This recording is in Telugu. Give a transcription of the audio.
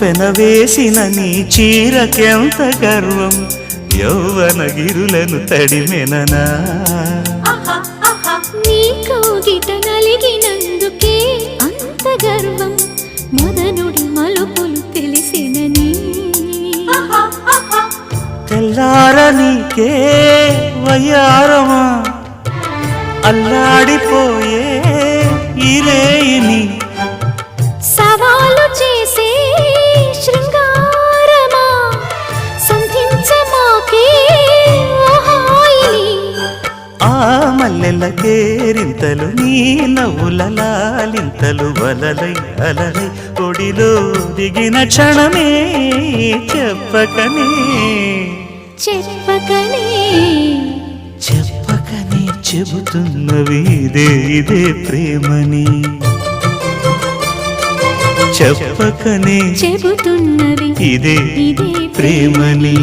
పెనవేసిన నీ చీరకెంత గర్వం యౌవన గిరులను తడిమెననా నీ కౌగిట నలిగినందుకే అంత గర్వం మదనుడి మలుపులు తెలిసినని తెల్లార నీకే వయ్యారమా అల్లాడిపోయే ఇరేని సవాలు చేసే శృంగారమా సంధించమాకే ఆ మల్లెల కేరింతలు నీ నవ్వుల లాలింతలు వలలై అలలై ఒడిలో దిగిన క్షణమే చెప్పకనే చెప్పకనే చెప్పకనే చెబుతున్నవి ఇదే ప్రేమని చెప్పకనే చెబుతున్నవి ఇదే ఇదే ప్రేమని